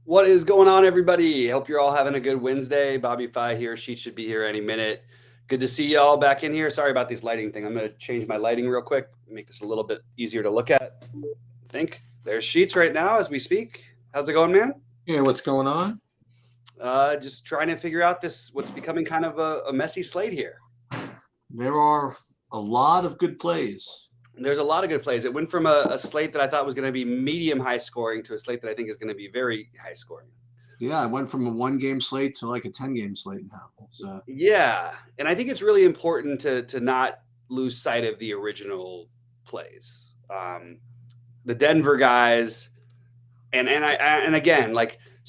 What is going on, everybody? Hope you're all having a good Wednesday. Bobby Fi here. She should be here any minute. Good to see y'all back in here. Sorry about this lighting thing. I'm going to change my lighting real quick, make this a little bit easier to look at. I think there's Sheets right now as we speak. How's it going, man? Yeah, what's going on? Just trying to figure out what's becoming kind of a messy slate here. There are a lot of good plays. There's a lot of good plays. It went from a slate that I thought was going to be medium high scoring to a slate that I think is going to be very high scoring. Yeah, I went from a 1 game slate to like a 10 game slate now. So Yeah, and I think it's really important to not lose sight of the original plays. The Denver guys, and again,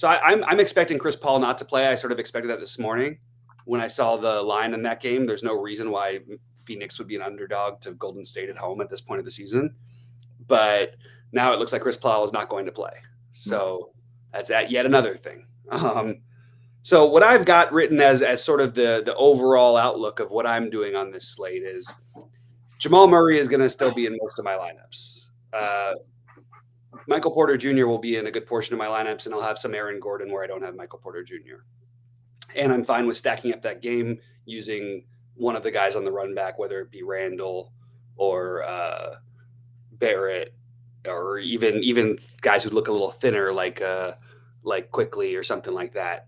I'm expecting Chris Paul not to play. I sort of expected that this morning when I saw the line in that game. There's no reason why Phoenix would be an underdog to Golden State at home at this point of the season, but now it looks like Chris Paul is not going to play. So that's yet another thing. So what I've got written as sort of the overall outlook of what I'm doing on this slate is Jamal Murray is going to still be in most of my lineups. Michael Porter Jr. will be in a good portion of my lineups, and I'll have some Aaron Gordon where I don't have Michael Porter Jr. And I'm fine with stacking up that game using one of the guys on the run back, whether it be Randall or Barrett, or even guys who look a little thinner, like Quickly or something like that.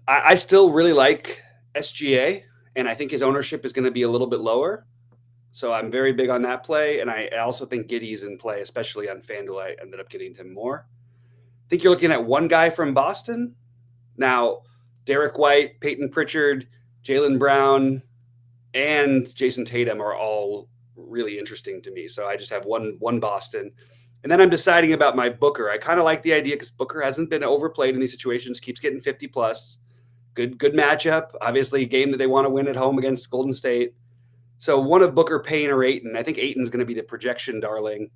I still really like SGA, and I think his ownership is going to be a little bit lower. So I'm very big on that play, and I also think Giddey's in play, especially on FanDuel. I ended up getting him more. I think you're looking at one guy from Boston. Now, Derek White, Peyton Pritchard, Jaylen Brown, and Jason Tatum are all really interesting to me. So I just have one Boston. And then I'm deciding about my Booker. I kind of like the idea because Booker hasn't been overplayed in these situations, keeps getting 50 plus. Good matchup. Obviously, a game that they want to win at home against Golden State. So one of Booker, Payne, or Ayton. I think Ayton's going to be the projection darling.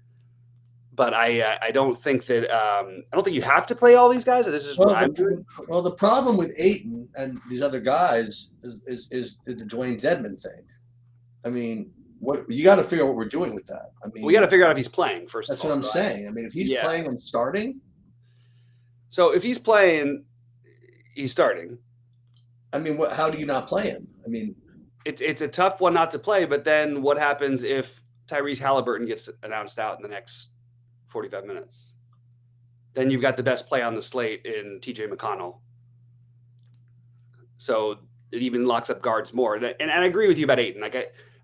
But I don't think that I don't think you have to play all these guys. This is what I'm doing. Well, the problem with Ayton and these other guys is the Dwayne Dedmon thing. I mean, what you got to figure out what we're doing with that. I mean, we got to figure out if he's playing first. That's what I'm saying. I mean, if he's playing and starting. So if he's playing, he's starting. I mean, how do you not play him? I mean, it's a tough one not to play. But then what happens if Tyrese Halliburton gets announced out in the next 45 minutes? Then you've got the best play on the slate in TJ McConnell. So it even locks up guards more. And I agree with you about Ayton.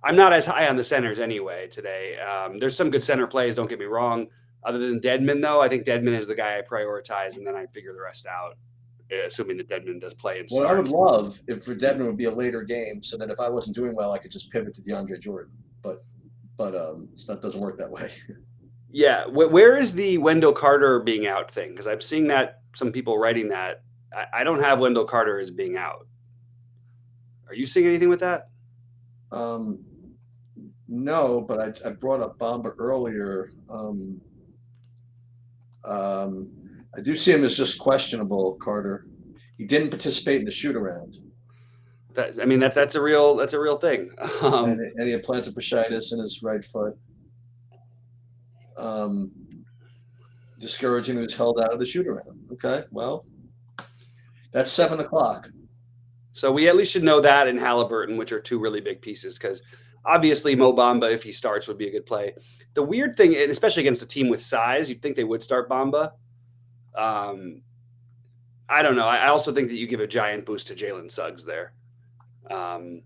I'm not as high on the centers anyway today. There's some good center plays, don't get me wrong. Other than Dedmon, though, I think Dedmon is the guy I prioritize, and then I figure the rest out, assuming that Dedmon does play. Well, I would love if for Dedmon would be a later game, so that if I wasn't doing well, I could just pivot to DeAndre Jordan. But that doesn't work that way. Yeah, where is the Wendell Carter being out thing? Because I'm seeing that some people writing that. I don't have Wendell Carter as being out. Are you seeing anything with that? No, but I brought up Bamba earlier. I do see him as just questionable, Carter. He didn't participate in the shoot around. That's a real thing. And he had plantar fasciitis in his right foot. Discouraging, he was held out of the shoot around. Okay, well, that's 7:00. So we at least should know that and Halliburton, which are two really big pieces, because obviously Mo Bamba, if he starts, would be a good play. The weird thing, and especially against a team with size, you'd think they would start Bamba. I don't know. I also think that you give a giant boost to Jalen Suggs there. And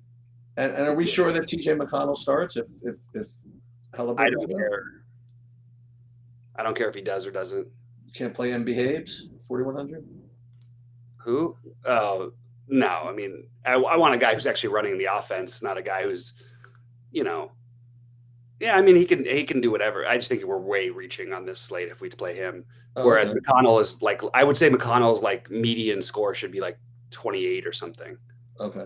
are we sure that TJ McConnell starts if Halliburton? I don't care. I don't care if he does or doesn't. Can't play and behaves 4,100. Who? Oh, no. I mean, I want a guy who's actually running the offense, not a guy who's, Yeah, I mean, he can do whatever. I just think we're way reaching on this slate if we play him. Whereas McConnell is I would say McConnell's median score should be 28 or something. Okay.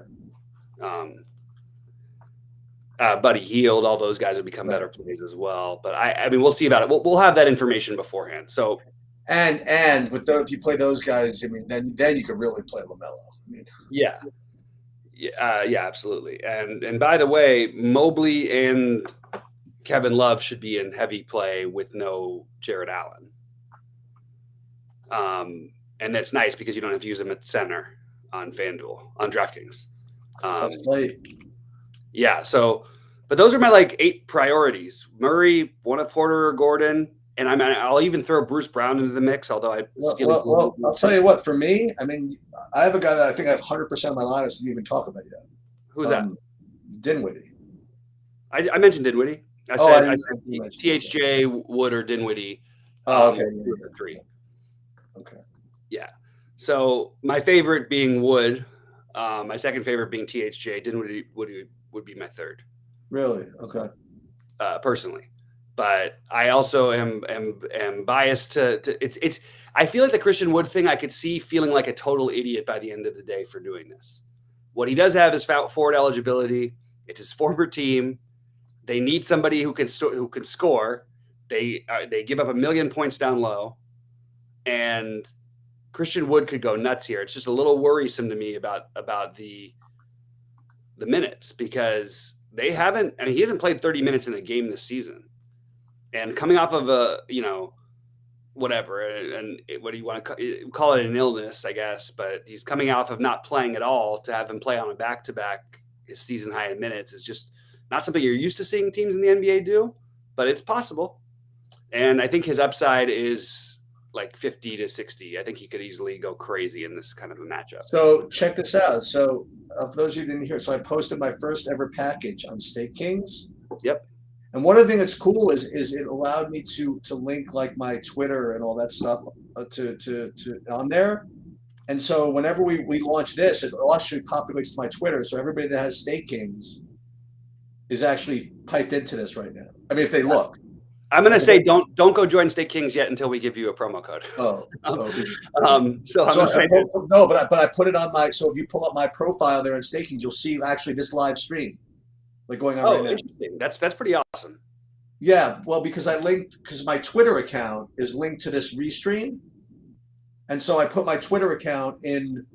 Buddy Hield, all those guys have become better plays as well. But I mean, we'll see about it. We'll have that information beforehand. So, and with if you play those guys, I mean, then you could really play LaMelo. I mean, yeah, absolutely. And by the way, Mobley and Kevin Love should be in heavy play with no Jared Allen. And that's nice because you don't have to use him at center on FanDuel, on DraftKings. That's late. Yeah. So, but those are my like 8 priorities: Murray, one of Porter or Gordon, and I'll even throw Bruce Brown into the mix. Although Well, I'll tell you what. For me, I mean, I have a guy that I think I have 100% of my lineups didn't even talk about yet. Who's that? Dinwiddie. I mentioned Dinwiddie. I said THJ, Wood, or Dinwiddie. Okay. 3. Okay. Yeah. So my favorite being Wood, my second favorite being THJ. Dinwiddie would be my third. Really? Okay. Personally, but I also am biased to it's. I feel like the Christian Wood thing. I could see feeling like a total idiot by the end of the day for doing this. What he does have is forward eligibility. It's his former team. They need somebody who can score. They give up 1 million points down low, and Christian Wood could go nuts here. It's just a little worrisome to me about the minutes because they haven't. I mean, he hasn't played 30 minutes in a game this season, and coming off of whatever, and what do you want to call it, an illness, I guess, but he's coming off of not playing at all. To have him play on a back-to-back, his season high in minutes is just not something you're used to seeing teams in the NBA do, but it's possible. And I think his upside is like 50 to 60. I think he could easily go crazy in this kind of a matchup. So check this out. So for those of you who didn't hear, so I posted my first ever package on Stake Kings. Yep. And one of the things that's cool is it allowed me to link like my Twitter and all that stuff to on there. And so whenever we launch this, it actually populates to my Twitter. So everybody that has Stake Kings is actually piped into this right now. I mean, if they look. I'm gonna say don't go join Stake Kings yet until we give you a promo code. So I'm gonna say no, but I put it on my. So if you pull up my profile there on Stake Kings, you'll see actually this live stream, like going on right now. Interesting. That's pretty awesome. Yeah, well, because my Twitter account is linked to this restream, and so I put my Twitter account in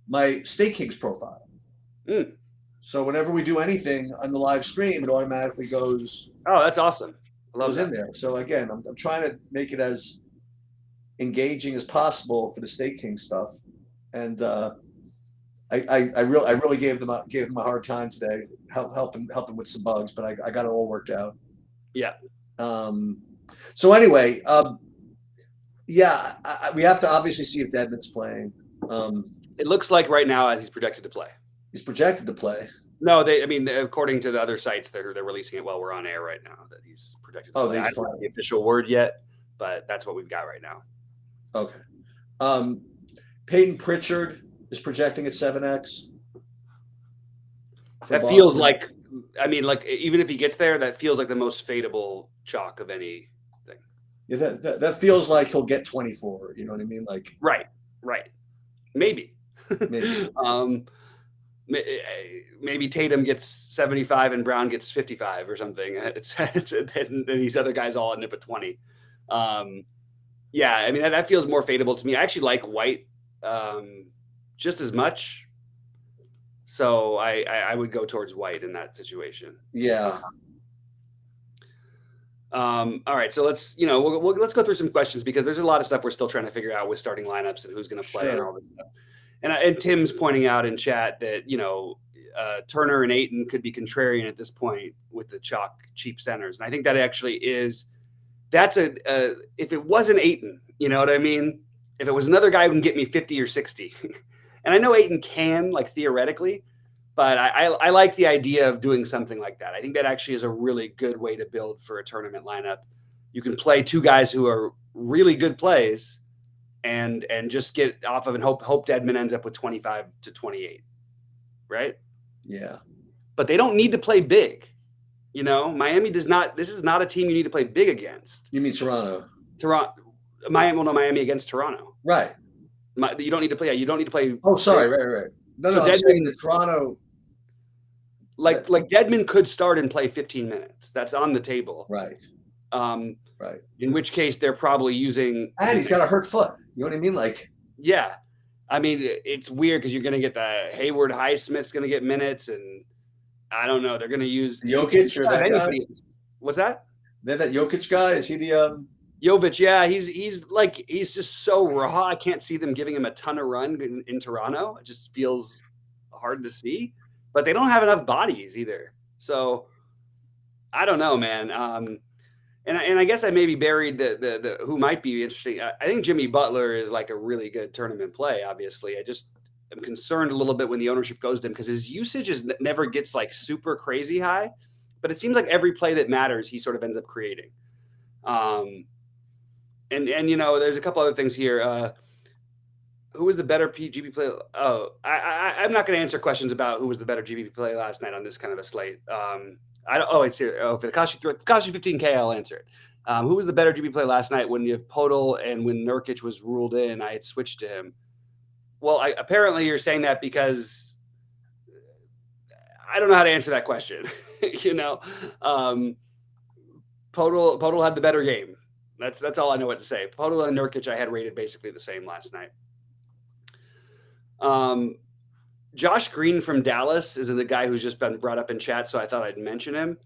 my Stake Kings profile. Mm. So whenever we do anything on the live stream, it automatically goes. Oh, that's awesome. Goes in there. So again, I'm trying to make it as engaging as possible for the Stake King stuff, and I really gave them a hard time today, helping with some bugs, but I got it all worked out. Yeah. So anyway, we have to obviously see if Dedmon's playing. It looks like right now he's projected to play. He's projected to play. No, according to the other sites, they're releasing it while we're on air right now that he's projected to play. I don't have the official word yet, but that's what we've got right now. Okay. Peyton Pritchard is projecting at 7x. That feels like, even if he gets there, that feels like the most fadeable chalk of anything. Yeah, that feels like he'll get 24. You know what I mean? Like right. Maybe. Maybe Tatum gets 75 and Brown gets 55 or something. And these other guys all end up at 20. That feels more fadeable to me. I actually like White just as much. So I would go towards White in that situation. Yeah. All right. So let's let's go through some questions because there's a lot of stuff we're still trying to figure out with starting lineups and who's going to play and all this stuff. And Tim's pointing out in chat that, Turner and Ayton could be contrarian at this point with the cheap centers. And I think that actually that's if it wasn't Ayton, you know what I mean? If it was another guy who can get me 50 or 60, and I know Ayton can, like, theoretically, but I like the idea of doing something like that. I think that actually is a really good way to build for a tournament lineup. You can play 2 guys who are really good plays and just get off of and hope Dedmon ends up with 25 to 28. Right? Yeah. But they don't need to play big. Miami does not. This is not a team you need to play big against. You mean Toronto? Miami against Toronto. Right. You don't need to play. You don't need to play. Oh, sorry. Right. No, I'm saying that Toronto. Like Dedmon could start and play 15 minutes. That's on the table. Right. Right. In which case they're probably using. And he's got a hurt foot. You know what I mean? Like. Yeah. I mean, it's weird because you're going to get the Hayward Highsmith's going to get minutes, and I don't know. They're going to use Jokic or that guy. What's that? That Jokic guy, is he the? Jovic, yeah, he's just so raw. I can't see them giving him a ton of run in Toronto. It just feels hard to see, but they don't have enough bodies either. So I don't know, man. And I guess I maybe buried the who might be interesting. I think Jimmy Butler is like a really good tournament play. Obviously, I just am concerned a little bit when the ownership goes to him because his usage never gets like super crazy high, but it seems like every play that matters, he sort of ends up creating. And you know, there's a couple other things here. Who was the better GP play? Oh, I'm not going to answer questions about who was the better GP play last night on this kind of a slate. I don't. Oh, it's here. Oh, if it costs you 15K, I'll answer it. Who was the better GP play last night when you have Podol and when Nurkic was ruled in? I had switched to him. Well, apparently you're saying that because I don't know how to answer that question. You know, Podol had the better game. That's all I know what to say. Podol and Nurkic I had rated basically the same last night. Josh Green from Dallas is the guy who's just been brought up in chat, so I thought I'd mention him.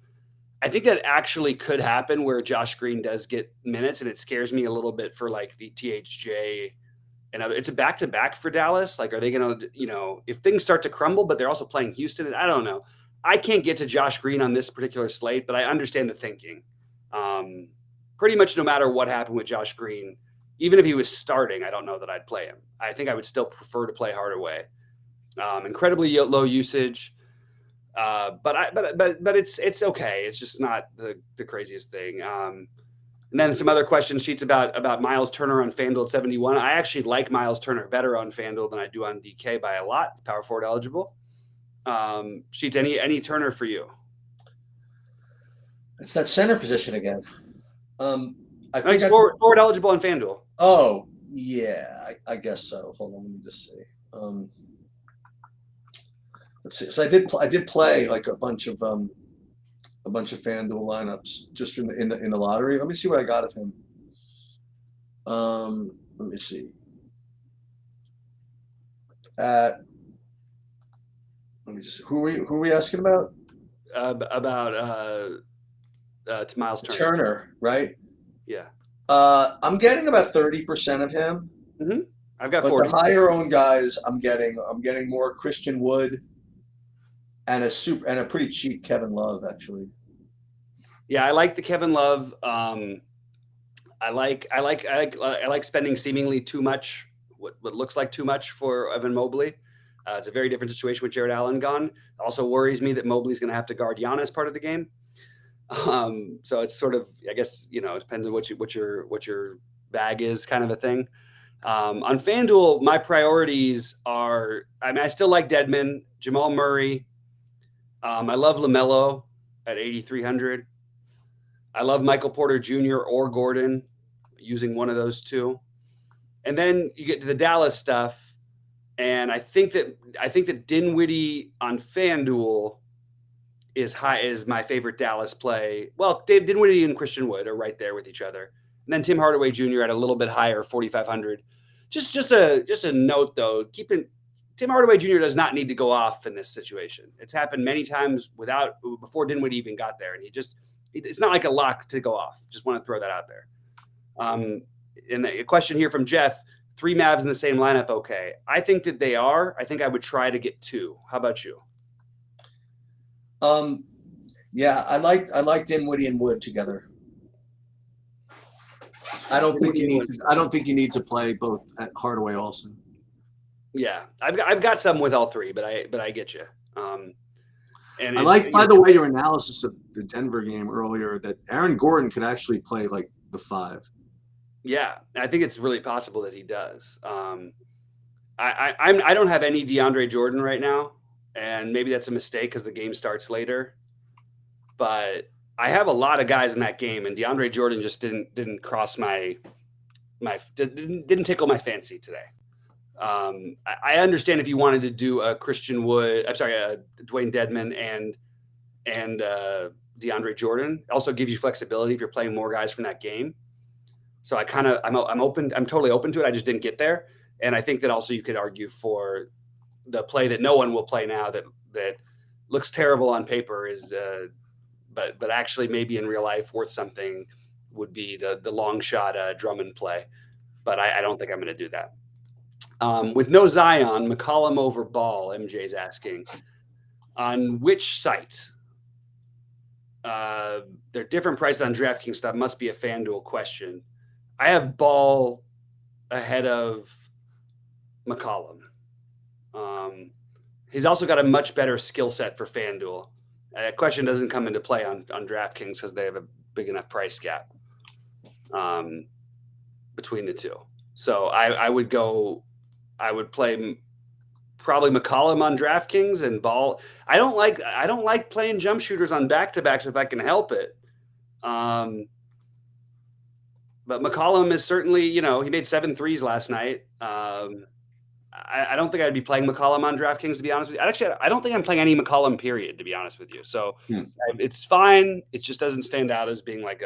I think that actually could happen where Josh Green does get minutes, and it scares me a little bit for like the THJ and other. It's a back-to-back for Dallas. Like, are they going to, you know, if things start to crumble, but they're also playing Houston? I don't know. I can't get to Josh Green on this particular slate, but I understand the thinking. Pretty much no matter what happened with Josh Green, even if he was starting, I don't know that I'd play him. I think I would still prefer to play Hardaway. Incredibly low usage, but it's okay. It's just not the craziest thing. And then some other question sheets about Miles Turner on FanDuel at 71. I actually like Miles Turner better on FanDuel than I do on DK by a lot. Power forward eligible. Sheets, any Turner for you? It's that center position again. I think forward eligible on FanDuel. Oh yeah, I guess so. Hold on, let me just see. Let's see. So I did play like a bunch of FanDuel lineups just in the lottery. Let me see what I got of him. Let me see. Let me just who are we asking about? To Miles Turner. Turner, right? Yeah. I'm getting about 30% of him. Mm-hmm. I've got but 40. The higher owned guys, I'm getting more Christian Wood and a pretty cheap Kevin Love, actually. Yeah, I like the Kevin Love. I like spending seemingly too much, what looks like too much for Evan Mobley. It's a very different situation with Jared Allen gone. It also worries me that Mobley's going to have to guard Giannis part of the game. So it's sort of, I guess, you know, it depends on what your bag is, kind of a thing. On FanDuel, my priorities are, I still like Dedmon, Jamal Murray. I love LaMelo at 8,300. I love Michael Porter Jr. or Gordon, using one of those two. And then you get to the Dallas stuff, and I think that Dinwiddie on FanDuel is my favorite Dallas play. Well, Dinwiddie and Christian Wood are right there with each other. And then Tim Hardaway Jr. at a little bit higher, 4,500. Just a note though, Tim Hardaway Jr. does not need to go off in this situation. It's happened many times before Dinwiddie even got there, and it's not like a lock to go off. Just want to throw that out there. And a question here from Jeff: 3 Mavs in the same lineup, okay? I think that they are. I think I would try to get 2. How about you? Yeah, I like Dinwiddie and Wood together. I don't think you need to play both at Hardaway also. Yeah, I've got some with all 3, but I get you. And I like, by the way, your analysis of the Denver game earlier, that Aaron Gordon could actually play like the 5. Yeah, I think it's really possible that he does. I don't have any DeAndre Jordan right now, and maybe that's a mistake because the game starts later. But I have a lot of guys in that game, and DeAndre Jordan just didn't cross didn't tickle my fancy today. I understand if you wanted to do a Christian Wood, Dwayne Dedmon and DeAndre Jordan. It also gives you flexibility if you're playing more guys from that game. So I'm open. I'm totally open to it. I just didn't get there. And I think that also you could argue for the play that no one will play now that looks terrible on paper is, but actually maybe in real life worth something would be the long shot Drummond play, but I don't think I'm going to do that. With no Zion, McCollum over Ball, MJ's asking, on which site? They're different prices on DraftKings stuff. Must be a FanDuel question. I have Ball ahead of McCollum. He's also got a much better skill set for FanDuel. That question doesn't come into play on DraftKings because they have a big enough price gap between the two. So I would play probably McCollum on DraftKings and Ball. I don't like playing jump shooters on back-to-backs if I can help it. But McCollum is certainly, he made 7 threes last night. I don't think I'd be playing McCollum on DraftKings, to be honest with you. Actually, I don't think I'm playing any McCollum, period, to be honest with you. So it's fine. It just doesn't stand out as being like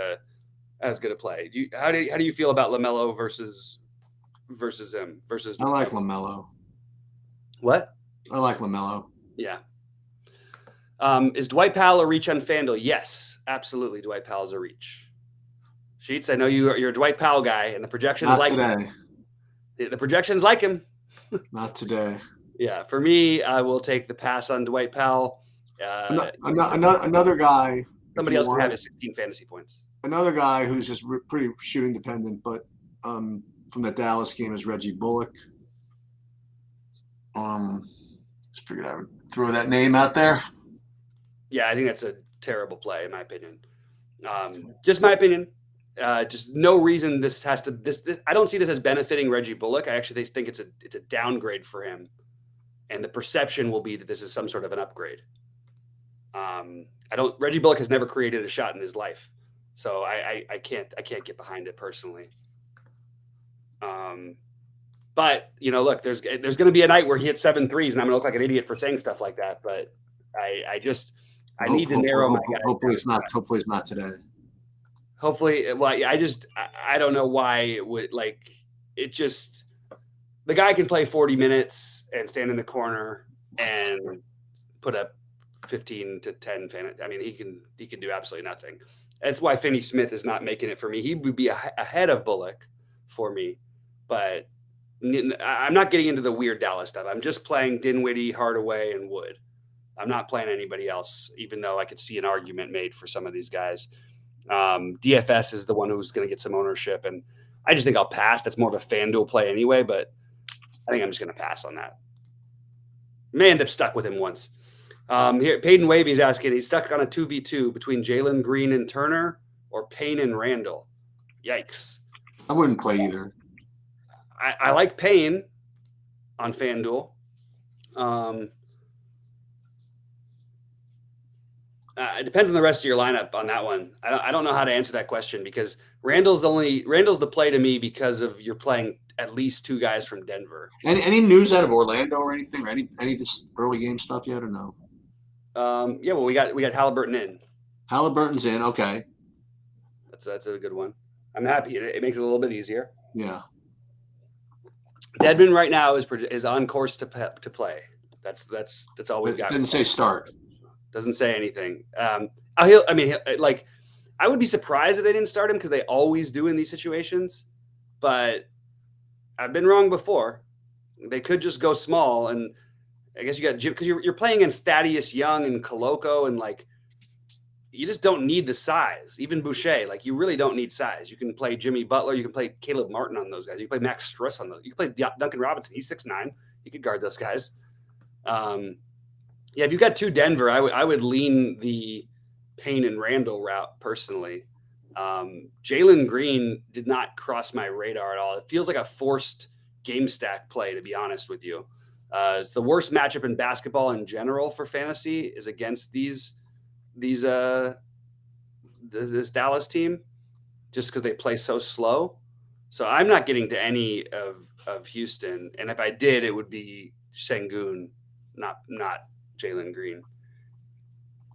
as good a play. How do you feel about LaMelo versus him? I like LaMelo. What? I like LaMelo. Yeah. Is Dwight Powell a reach on FanDuel? Yes, absolutely. Dwight Powell's a reach. Sheets, I know you're a Dwight Powell guy, and the projections Not today. The projections like him. Not today. Yeah, for me, I will take the pass on Dwight Powell. Another guy. Somebody else can have his 16 fantasy points. Another guy who's just pretty shooting dependent, but from the Dallas game is Reggie Bullock. Just figured I would throw that name out there. Yeah, I think that's a terrible play, in my opinion. Just my opinion. Just no reason this has to. This I don't see this as benefiting Reggie Bullock. I actually think it's a downgrade for him, and the perception will be that this is some sort of an upgrade. Reggie Bullock has never created a shot in his life, so I can't get behind it personally. But look, there's going to be a night where he hits 7 threes, and I'm going to look like an idiot for saying stuff like that. But I need to narrow my guys. Hopefully it's not. Hopefully it's not today. Hopefully, well, I don't know why it would it just, the guy can play 40 minutes and stand in the corner and put up 15 to 10 fantasy. I mean, he can do absolutely nothing. That's why Finney Smith is not making it for me. He would be ahead of Bullock for me, but I'm not getting into the weird Dallas stuff. I'm just playing Dinwiddie, Hardaway, and Wood. I'm not playing anybody else, even though I could see an argument made for some of these guys. DFS is the one who's going to get some ownership, and I just think I'll pass. That's more of a FanDuel play anyway, but I think I'm just going to pass on that. May end up stuck with him once. Here, Peyton Wavy is asking, he's stuck on a 2v2 between Jalen Green and Turner or Payne and Randall. Yikes. I wouldn't play either. I like Payne on FanDuel. It depends on the rest of your lineup on that one. I don't know how to answer that question because Randall's the play to me because of you're playing at least 2 guys from Denver. Any news out of Orlando or anything? Or any of this early game stuff yet or no? Yeah, well we got Halliburton in. Halliburton's in. Okay, that's a good one. I'm happy. It makes it a little bit easier. Yeah. Deadman right now is on course to play. That's all we've got. Didn't say start. Doesn't say anything. I would be surprised if they didn't start him because they always do in these situations. But I've been wrong before. They could just go small, and I guess you got Jim because you're playing against Thaddeus Young and Koloko, and you just don't need the size. Even Boucher, you really don't need size. You can play Jimmy Butler, you can play Caleb Martin on those guys. You can play Max Struss on those. You can play Duncan Robinson. He's 6'9". You could guard those guys. Yeah, if you've got 2 Denver, I would lean the Payne and Randall route personally. Jalen Green did not cross my radar at all. It feels like a forced game stack play, to be honest with you. It's the worst matchup in basketball in general for fantasy is against this Dallas team, just because they play so slow. So I'm not getting to any of Houston, and if I did, it would be Sengun, not Jalen Green.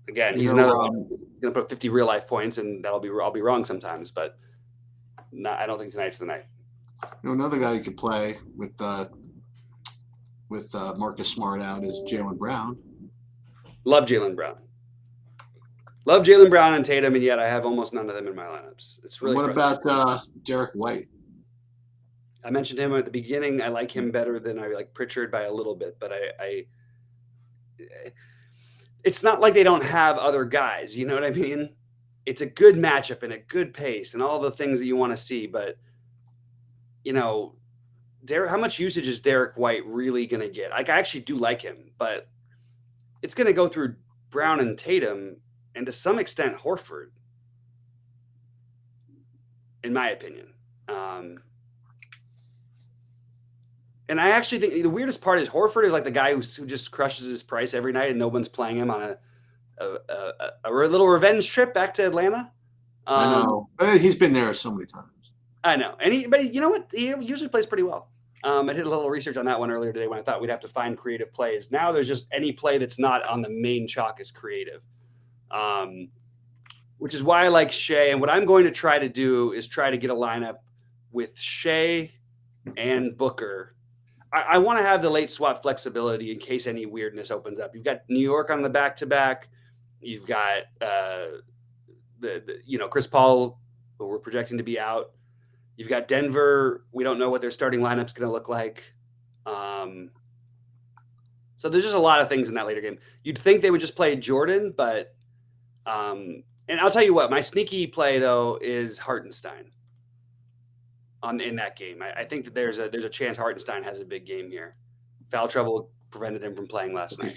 Again, he's another one going to put 50 real life points, and I'll be wrong sometimes, but I don't think tonight's the night. Another guy you could play with Marcus Smart out is Jaylen Brown. Love Jaylen Brown. Love Jaylen Brown and Tatum, and yet I have almost none of them in my lineups. It's really What frustrating. about Derek White? I mentioned him at the beginning. I like him better than I like Pritchard by a little bit, but it's not like they don't have other guys. You know what I mean? It's a good matchup and a good pace and all the things that you want to see. But, you know, how much usage is Derek White really going to get? Like, I actually do like him, but it's going to go through Brown and Tatum and to some extent Horford, in my opinion. And I actually think the weirdest part is Horford is like the guy who just crushes his price every night and no one's playing him on a little revenge trip back to Atlanta. I know. He's been there so many times. I know. But you know what? He usually plays pretty well. I did a little research on that one earlier today when I thought we'd have to find creative plays. Now there's just any play that's not on the main chalk is creative, which is why I like Shea. And what I'm going to try to do is try to get a lineup with Shea and Booker. I want to have the late swap flexibility in case any weirdness opens up. You've got New York on the back-to-back. You've got Chris Paul, who we're projecting to be out. You've got Denver. We don't know what their starting lineup's going to look like. So there's just a lot of things in that later game. You'd think they would just play Jordan, but and I'll tell you what, my sneaky play though is Hartenstein in that game. I think that there's a chance Hartenstein has a big game here. Foul trouble prevented him from playing last night.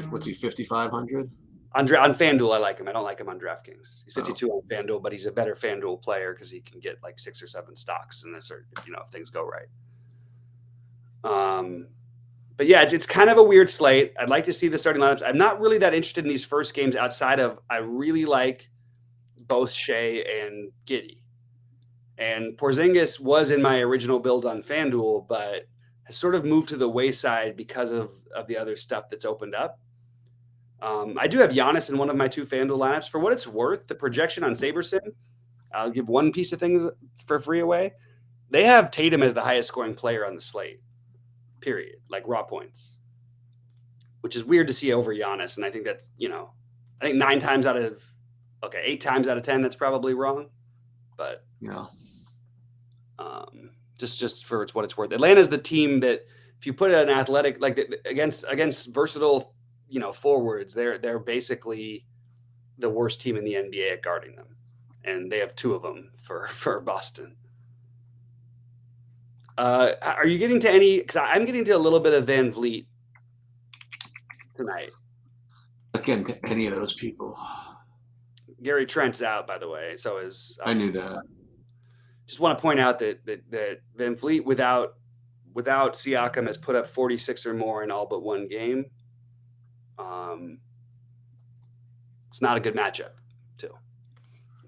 What's he, 5,500? On FanDuel, I like him. I don't like him on DraftKings. He's 52 on FanDuel, but he's a better FanDuel player because he can get like 6 or 7 stocks in this, or if things go right. But yeah, it's kind of a weird slate. I'd like to see the starting lineups. I'm not really that interested in these first games outside of I really like both Shea and Giddey. And Porzingis was in my original build on FanDuel, but has sort of moved to the wayside because of the other stuff that's opened up. I do have Giannis in one of my 2 FanDuel lineups. For what it's worth, the projection on SaberSim, I'll give one piece of things for free away. They have Tatum as the highest scoring player on the slate, period, like raw points, which is weird to see over Giannis. And I think that's, I think 8 times out of 10, that's probably wrong. But yeah. Just for what it's worth, Atlanta's the team that if you put an athletic like against versatile, forwards, they're basically the worst team in the NBA at guarding them, and they have 2 of them for Boston. Are you getting to any? Because I'm getting to a little bit of Van Vliet tonight. Again, any of those people. Gary Trent's out, by the way. So is I knew that. Just want to point out that Van Vliet without Siakam has put up 46 or more in all but one game. It's not a good matchup, too.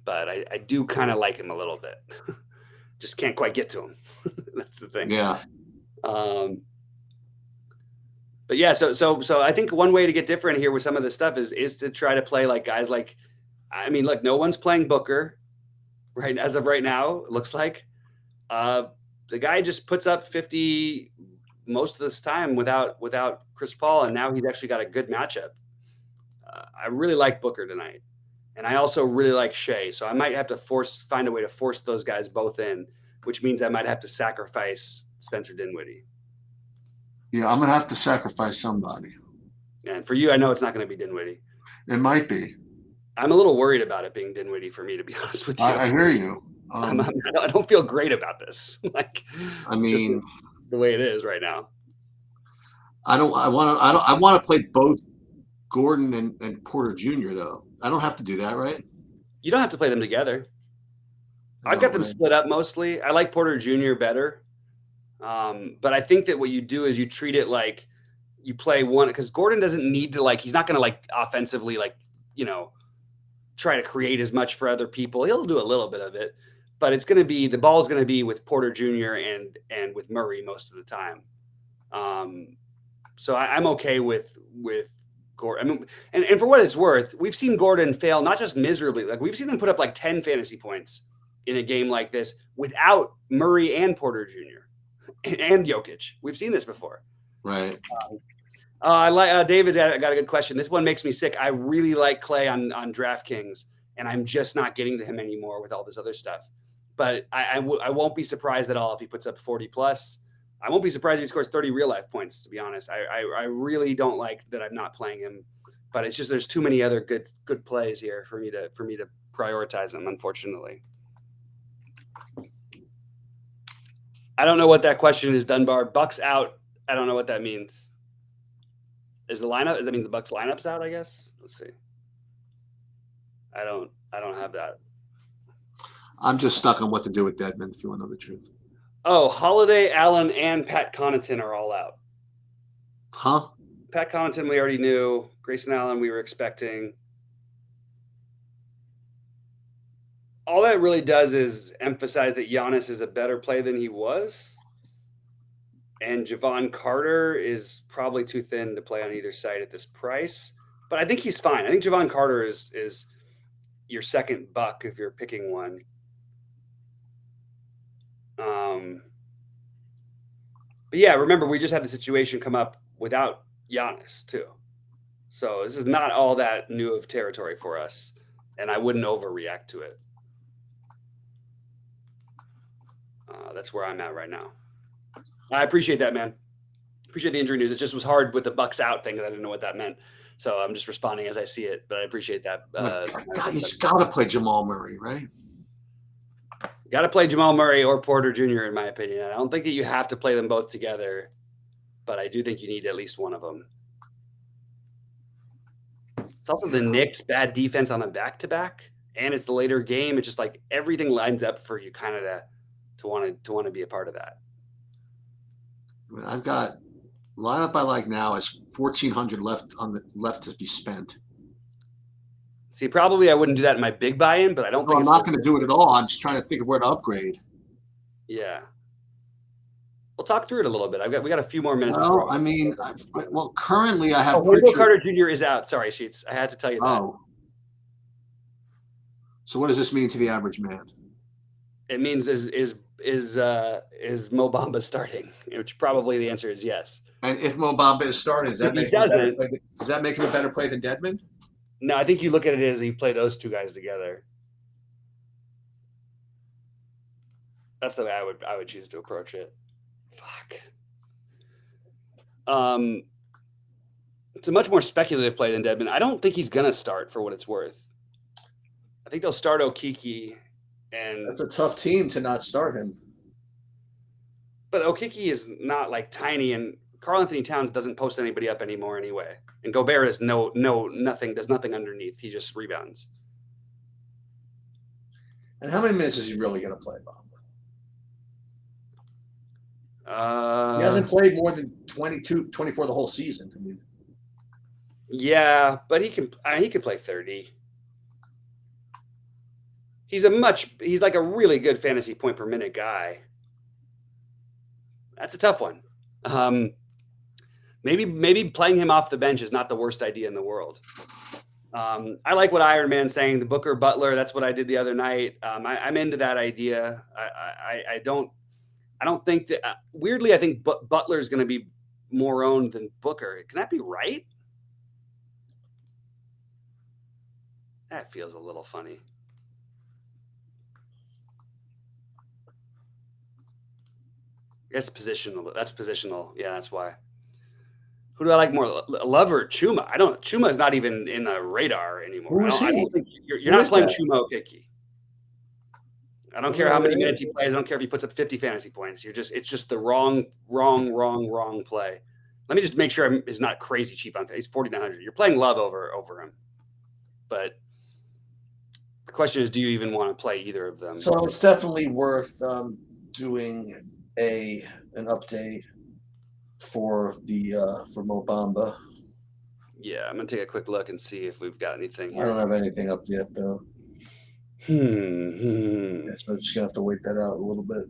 But I do kind of like him a little bit. Just can't quite get to him. That's the thing. Yeah. But yeah, so I think one way to get different here with some of this stuff is to try to play like guys like, I mean, look, no one's playing Booker. Right as of right now, it looks like the guy just puts up 50 most of this time without Chris Paul, and now he's actually got a good matchup. I really like Booker tonight, and I also really like Shea. So I might have to find a way to force those guys both in, which means I might have to sacrifice Spencer Dinwiddie. Yeah, I'm gonna have to sacrifice somebody. And for you, I know it's not going to be Dinwiddie. It might be. I'm a little worried about it being Dinwiddie for me, to be honest with you. I hear you. I don't feel great about this. I mean, the way it is right now. I want to play both Gordon and Porter Jr. though. I don't have to do that, right? You don't have to play them together. I've got them split up mostly. I like Porter Jr. better. But I think that what you do is you treat it like you play one, because Gordon doesn't need to he's not going to offensively try to create as much for other people. He'll do a little bit of it, but it's going to be, the ball's going to be with Porter Jr. and with Murray most of the time. So I'm okay with Gordon. I mean, and for what it's worth, we've seen Gordon fail, not just miserably, we've seen them put up 10 fantasy points in a game like this without Murray and Porter Jr. and Jokic. We've seen this before. Right. I like David's got a good question. This one makes me sick. I really like Clay on DraftKings, and I'm just not getting to him anymore with all this other stuff. But I won't be surprised at all if he puts up 40 plus. I won't be surprised if he scores 30 real life points, to be honest. I really don't like that I'm not playing him, but it's just there's too many other good plays here for me to prioritize them, unfortunately. I don't know what that question is, Dunbar. Bucks out. I don't know what that means. Is the lineup? Does that mean the Bucks lineup's out? I guess. Let's see. I don't have that. I'm just stuck on what to do with Dedmon, if you want to know the truth. Oh, Holiday, Allen, and Pat Connaughton are all out. Huh? Pat Connaughton we already knew. Grayson Allen we were expecting. All that really does is emphasize that Giannis is a better play than he was. And Javon Carter is probably too thin to play on either side at this price. But I think he's fine. I think Javon Carter is your second buck if you're picking one. But yeah, remember, we just had the situation come up without Giannis too. So this is not all that new of territory for us. And I wouldn't overreact to it. That's where I'm at right now. I appreciate that, man. Appreciate the injury news. It just was hard with the Bucks out thing because I didn't know what that meant. So I'm just responding as I see it, but I appreciate that. God, he's got to play Jamal Murray, right? Got to play Jamal Murray or Porter Jr., in my opinion. I don't think that you have to play them both together, but I do think you need at least one of them. It's also the Knicks' bad defense on a back-to-back, and it's the later game. It's just like everything lines up for you kind of to want to be a part of that. I mean, I've got lineup I like now is 1,400 left to be spent. See, probably I wouldn't do that in my big buy-in, but I don't think I'm not going to do it at all. I'm just trying to think of where to upgrade. Yeah. We'll talk through it a little bit. we got a few more minutes. Well, I mean, currently I have. Wendell Carter Jr. is out. Sorry, Sheets. I had to tell you that. Oh. So what does this mean to the average man? It means is Mo Bamba starting? Which probably the answer is yes. And if Mo Bamba is starting, does that make him a better play than Dedmon? No, I think you look at it as you play those two guys together. That's the way I would choose to approach it. Fuck. It's a much more speculative play than Dedmon. I don't think he's gonna start for what it's worth. I think they'll start Okiki, and that's a tough team to not start him. But Okiki is not like tiny, and Karl Anthony Towns doesn't post anybody up anymore anyway. And Gobert is nothing, does nothing underneath. He just rebounds. And how many minutes is he really going to play, Bob? He hasn't played more than 22, 24 the whole season. I mean, yeah, but he can play 30. He's like a really good fantasy point per minute guy. That's a tough one. Maybe playing him off the bench is not the worst idea in the world. I like what Iron Man's saying, the Booker Butler. That's what I did the other night. I'm into that idea. I don't think that weirdly, I think Butler is going to be more owned than Booker. Can that be right? That feels a little funny. I guess positional. That's positional. Yeah, that's why. Who do I like more, Love or Chuma? Chuma is not even in the radar anymore. Who is he? I don't think you're not playing Chuma Okiki. I don't care how many minutes he plays. I don't care if he puts up 50 fantasy points. It's just the wrong play. Let me just make sure he's not crazy cheap on. He's 4,900. You're playing Love over him, but the question is, do you even want to play either of them? So it's definitely worth doing an update for Mo Bamba. Yeah, I'm gonna take a quick look and see if we've got anything here. I don't have anything up yet though. Yeah, so I'm just gonna have to wait that out a little bit.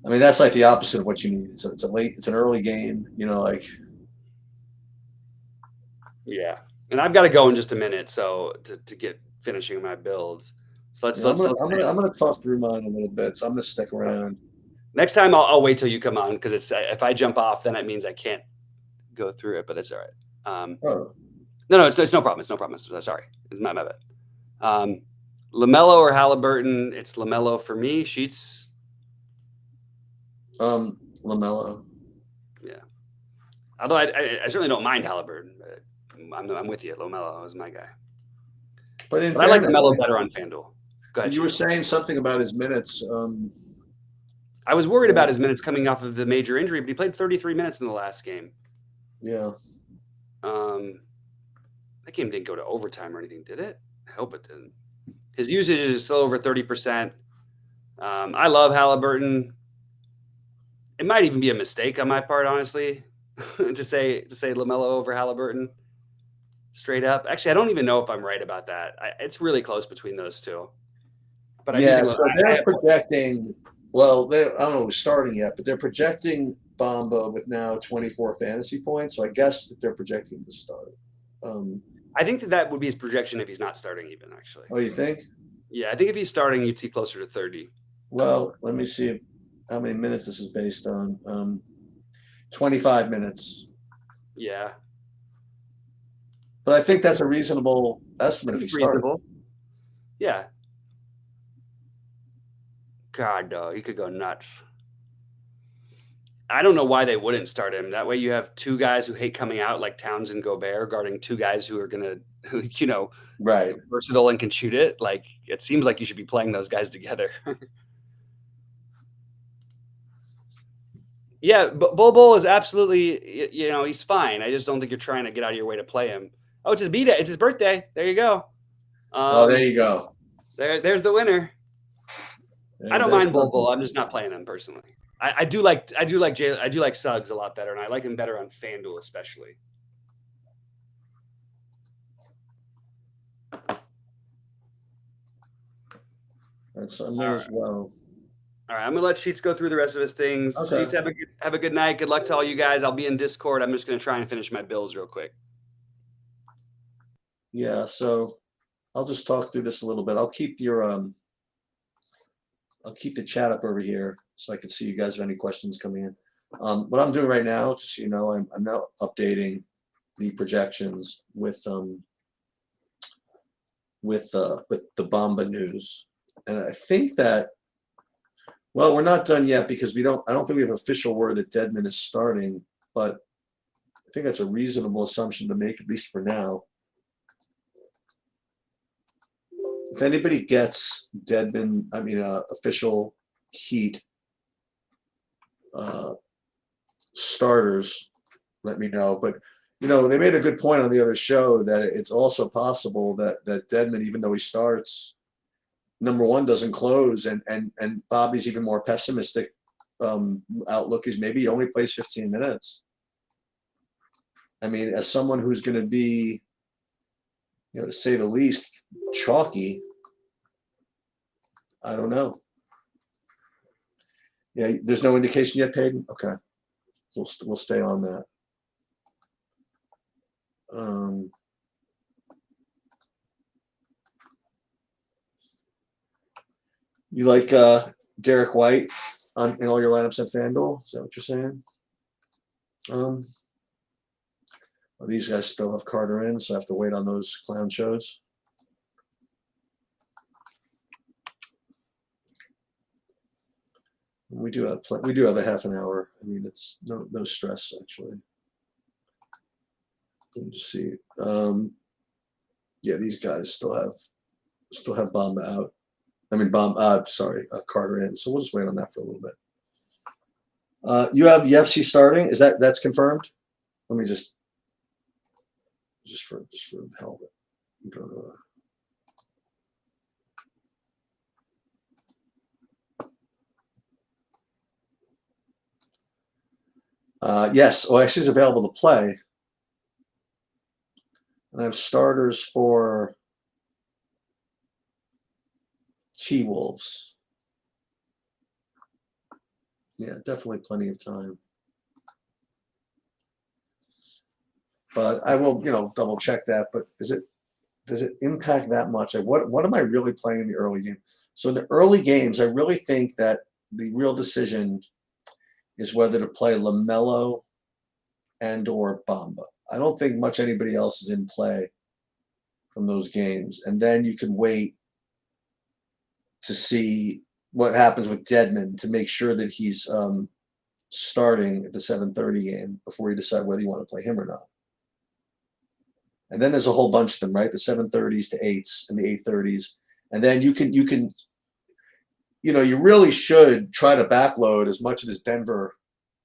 I mean, that's like the opposite of what you need. So it's an early game, like. Yeah, and I've got to go in just a minute, so to get finishing my builds. So I'm gonna talk through mine a little bit. So I'm gonna stick around. Next time I'll wait till you come on because it's if I jump off, then it means I can't go through it. But it's all right. Oh, No, it's no problem. It's no problem. Sorry, it's my bad. LaMelo or Halliburton? It's LaMelo for me. Sheets. LaMelo. Yeah. Although I certainly don't mind Halliburton. But I'm with you. LaMelo is my guy. But in But I like fairness, LaMelo better on FanDuel. Go ahead. you were saying something about his minutes. I was worried about his minutes coming off of the major injury, but he played 33 minutes in the last game. Yeah. That game didn't go to overtime or anything, did it? I hope it didn't. His usage is still over 30%. I love Halliburton. It might even be a mistake on my part, honestly, to say LaMelo over Halliburton straight up. Actually, I don't even know if I'm right about that. It's really close between those two. But Yeah, so they're projecting. Well, I don't know who's starting yet, but they're projecting Bamba with now 24 fantasy points. So I guess that they're projecting to start. I think that would be his projection if he's not starting even, actually. Oh, you think? Yeah, I think if he's starting, you'd see closer to 30. Well, let me see how many minutes this is based on. 25 minutes. Yeah. But I think that's a reasonable estimate if he started. Yeah. God, no, he could go nuts. I don't know why they wouldn't start him. That way you have two guys who hate coming out like Towns and Gobert guarding two guys who are going to, right, versatile and can shoot it. Like, it seems like you should be playing those guys together. Yeah, but Bol is absolutely, he's fine. I just don't think you're trying to get out of your way to play him. Oh, it's his B-Day. It's his birthday. There you go. There you go. There's the winner. I don't mind Bol. I'm just not playing him personally. I do like Suggs a lot better, and I like him better on FanDuel especially. That's me as well. All right, I'm gonna let Sheets go through the rest of his things. Okay. Sheets, have a good night. Good luck to all you guys. I'll be in Discord. I'm just gonna try and finish my builds real quick. Yeah, so I'll just talk through this a little bit. I'll keep the chat up over here so I can see you guys have any questions coming in. What I'm doing right now, just so you know, I'm now updating the projections with the Bamba news, and I think that, well, we're not done yet because I don't think we have official word that Dedmon is starting, but I think that's a reasonable assumption to make, at least for now. If anybody gets Dedmon, official Heat starters, let me know. But they made a good point on the other show that it's also possible that Dedmon, even though he starts, number one, doesn't close, and Bobby's even more pessimistic outlook is maybe he only plays 15 minutes. I mean, as someone who's going to be, to say the least, chalky, I don't know. Yeah, there's no indication yet, Payton? Okay. We'll stay on that. You like Derek White in all your lineups at FanDuel? Is that what you're saying? Well, these guys still have Carter in, so I have to wait on those clown shows. We do have a half an hour. I mean, it's no stress actually. Let me just see. Yeah, these guys still have Bamba out. I mean, Carter in. So we'll just wait on that for a little bit. You have Yepsy starting. That's confirmed? Let me just for the hell of it, go to. Yes, OX is available to play. And I have starters for T-Wolves. Yeah, definitely plenty of time. But I will, double check that. But does it impact that much? What am I really playing in the early game? So in the early games, I really think that the real decision is whether to play LaMelo and or Bamba. I don't think much anybody else is in play from those games. And then you can wait to see what happens with Dedmon to make sure that he's starting at the 7:30 game before you decide whether you want to play him or not. And then there's a whole bunch of them, right? The 7:30s to 8s and the 8:30s. And then you can, you know, you really should try to backload as much of this Denver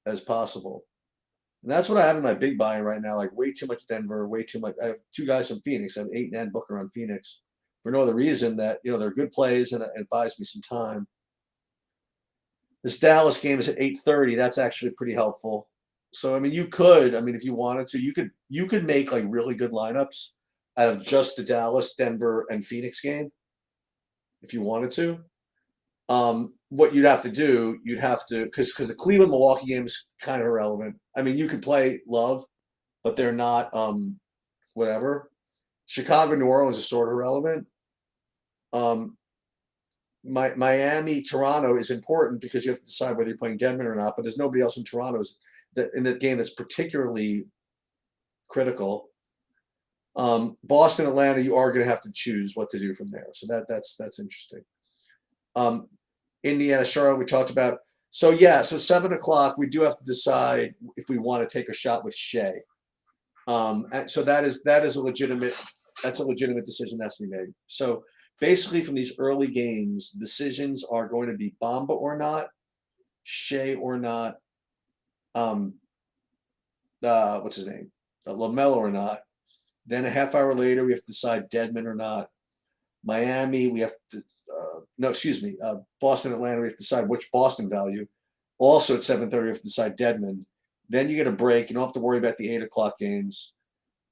as possible. And that's what I have in my big buy-in right now, like way too much Denver, way too much. I have two guys from Phoenix. I have 8 and Booker on Phoenix for no other reason that, you know, they're good plays and it buys me some time. This Dallas game is at 8:30. That's actually pretty helpful. So, I mean, you could, I mean, if you wanted to, you could make like really good lineups out of just the Dallas, Denver, and Phoenix game if you wanted to. What you'd have to do, you'd have to, because the Cleveland Milwaukee game is kind of irrelevant. I mean, you could play Love, but they're not whatever. Chicago, New Orleans is sort of irrelevant. Miami, Toronto is important because you have to decide whether you're playing Dedmon or not. But there's nobody else in Toronto's in that game that's particularly critical. Boston, Atlanta, you are going to have to choose what to do from there. So that's interesting. Indiana, Charlotte, we talked about. So yeah, so 7 o'clock, we do have to decide if we want to take a shot with Shea. And so that is a legitimate decision that's to be made. So basically, from these early games, decisions are going to be Bamba or not, Shea or not, what's his name, LaMelo or not. Then a half hour later, we have to decide Dedmon or not. Miami, we have to Boston, Atlanta, we have to decide which Boston value. Also at 7:30, we have to decide Dedmon. Then you get a break. You don't have to worry about the 8 o'clock games.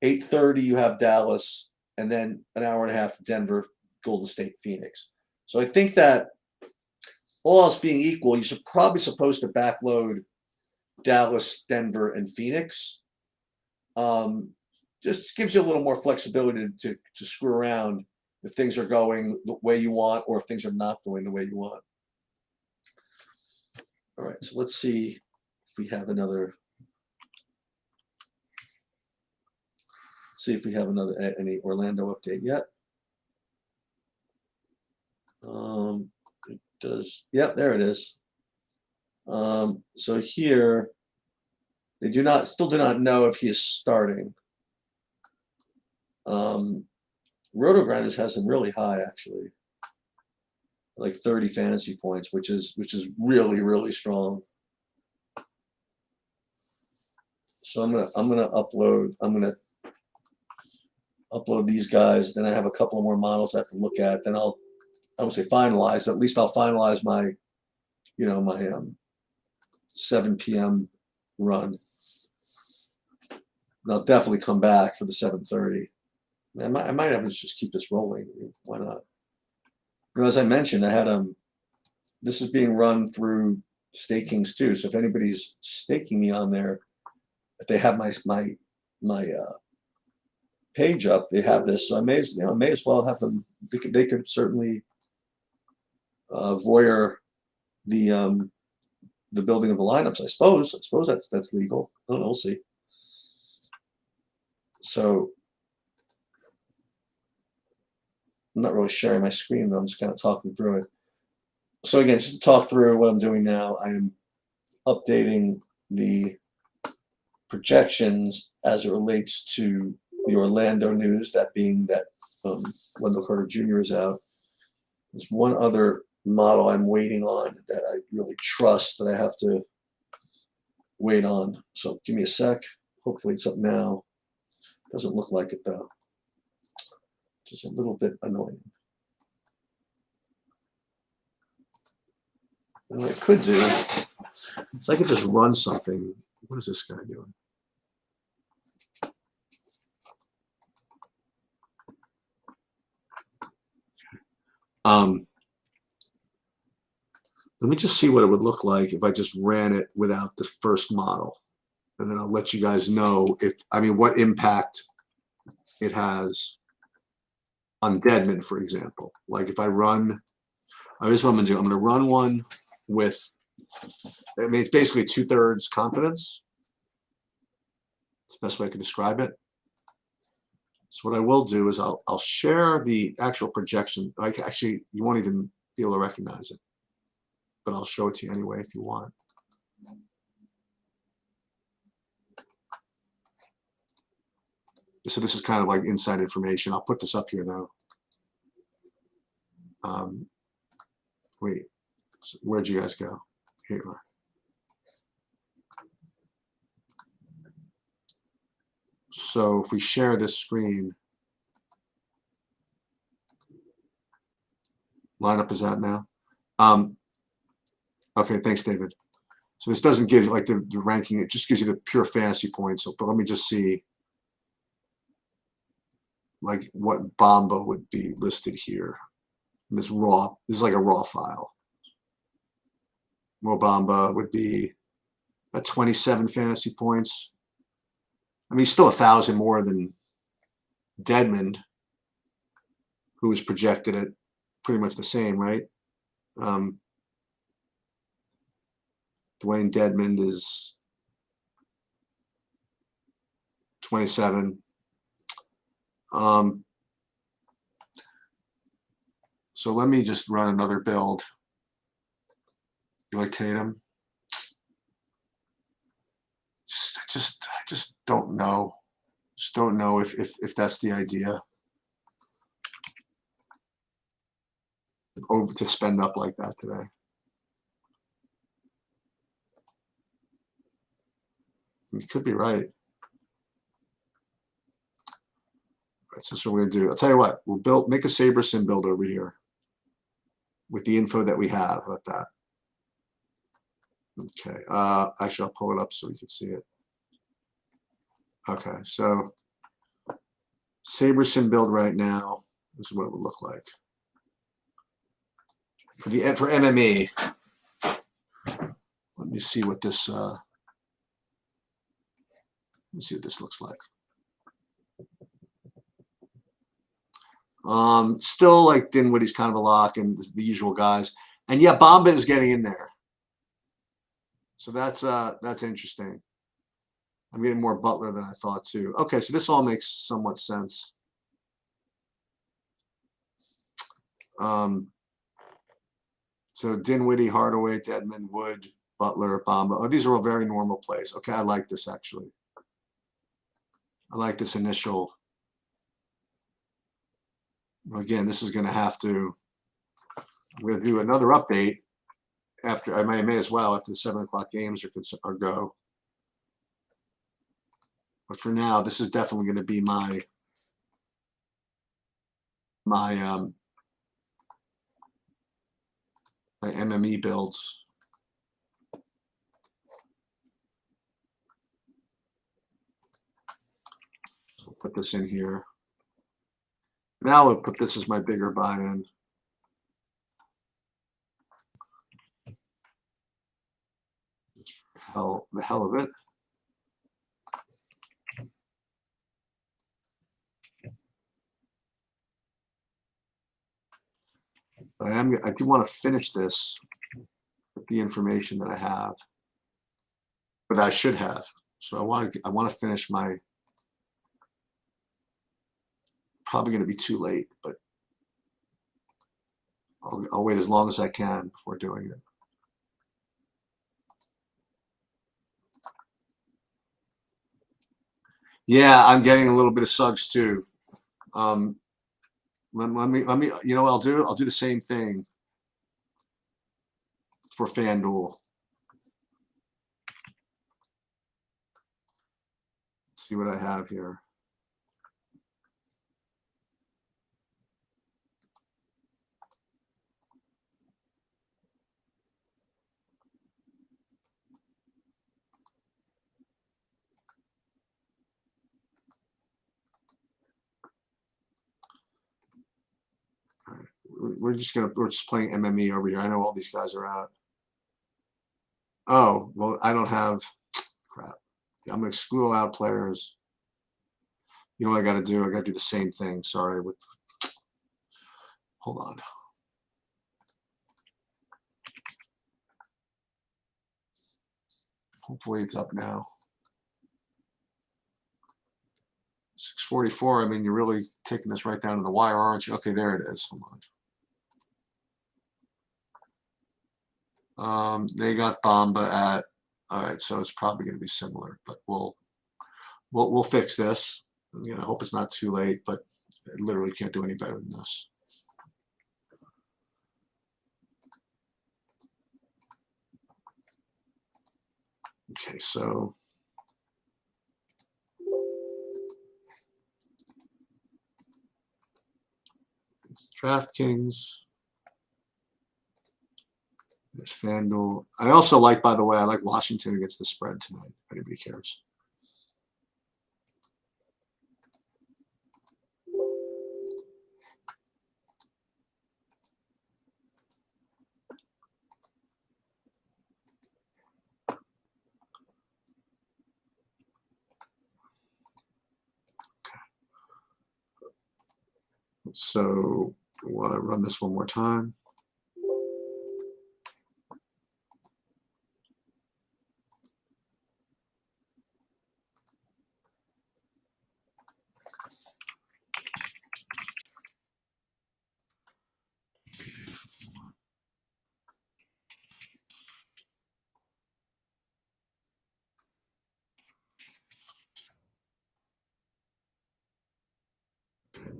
8:30, you have Dallas, and then an hour and a half to Denver, Golden State, Phoenix. So I think that all else being equal, you're probably supposed to backload Dallas, Denver, and Phoenix. Just gives you a little more flexibility to screw around if things are going the way you want or if things are not going the way you want. All right, so let's see if we have another. See if we have any Orlando update yet. It does. Yep, there it is. So here, they still do not know if he is starting. Roto Grinders has him really high, actually, like 30 fantasy points, which is really, really strong. So I'm gonna upload these guys. Then I have a couple of more models I have to look at. Then I won't say finalize. At least I'll finalize my 7 p.m. run. And I'll definitely come back for the 7:30. I might have to just keep this rolling. Why not? You know, as I mentioned, I had this is being run through Stakings too. So if anybody's staking me on there, if they have my page up, they have this. So I may as well have them. They could certainly voyeur the building of the lineups. I suppose that's legal. I don't know. We'll see. So I'm not really sharing my screen, but I'm just kind of talking through it. So again, just to talk through what I'm doing now, I am updating the projections as it relates to the Orlando news, that being that Wendell Carter Jr. is out. There's one other model I'm waiting on that I really trust that I have to wait on. So give me a sec. Hopefully it's up now. Doesn't look like it though. Just a little bit annoying. And what I could do is I could just run something. What is this guy doing? Let me just see what it would look like if I just ran it without the first model. And then I'll let you guys know what impact it has on Dedmon, for example. Like if I run, this is what I'm gonna do. I'm gonna run one with, I mean, it's basically 2/3 confidence. It's the best way I can describe it. So what I will do is I'll share the actual projection. Like, actually, you won't even be able to recognize it, but I'll show it to you anyway if you want. So this is kind of like inside information. I'll put this up here though. Wait, so where'd you guys go? Here you are. So if we share this screen, lineup is out now. Okay, thanks, David. So this doesn't give you like the ranking, it just gives you the pure fantasy points. So, but let me just see like what Bamba would be listed here. And this is like a raw file. Mo Bamba would be at 27 fantasy points. I mean, he's still 1,000 more than Dedmon, who was projected at pretty much the same, right? Dwayne Dedmon is 27. So let me just run another build. You like Tatum? I just don't know. Just don't know if that's the idea. Over to spend up like that today. You could be right. That's just what we're gonna do. I'll tell you what, we'll make a SaberSim build over here with the info that we have about that. Okay, actually I'll pull it up so you can see it. Okay, so SaberSim build right now, this is what it would look like. For MME, let me see what this let's see what this looks like. Still like Dinwiddie's kind of a lock and the usual guys. And yeah, Bamba is getting in there. So that's interesting. I'm getting more Butler than I thought too. Okay, so this all makes somewhat sense. So Dinwiddie, Hardaway, Dedmon, Wood, Butler, Bamba. Oh, these are all very normal plays. Okay, I like this actually. I like this initial. Again, this is going to have to. I'm going to do another update after. I may as well after the 7 o'clock games are go. But for now, this is definitely going to be my MME builds. So we'll put this in here. Now we'll put this as my bigger buy-in. The hell of it. I do want to finish this with the information that I have, but I should have. So I want to finish my. Probably going to be too late, but I'll wait as long as I can before doing it. Yeah, I'm getting a little bit of Suggs too. Let me. You know what I'll do? I'll do the same thing for FanDuel. See what I have here. We're just playing MME over here. I know all these guys are out. Oh, well, I don't have crap. I'm gonna exclude out players. You know what I gotta do? I gotta do the same thing. Sorry, hold on. Hopefully it's up now. 644. I mean, you're really taking this right down to the wire, aren't you? Okay, there it is. Hold on. They got Bamba at. All right, so it's probably going to be similar, but we'll fix this. You know, I hope it's not too late, but I literally can't do any better than this. Okay, so it's DraftKings. There's FanDuel. I also like, by the way, I like Washington against the spread tonight, if anybody cares. So I want to run this one more time.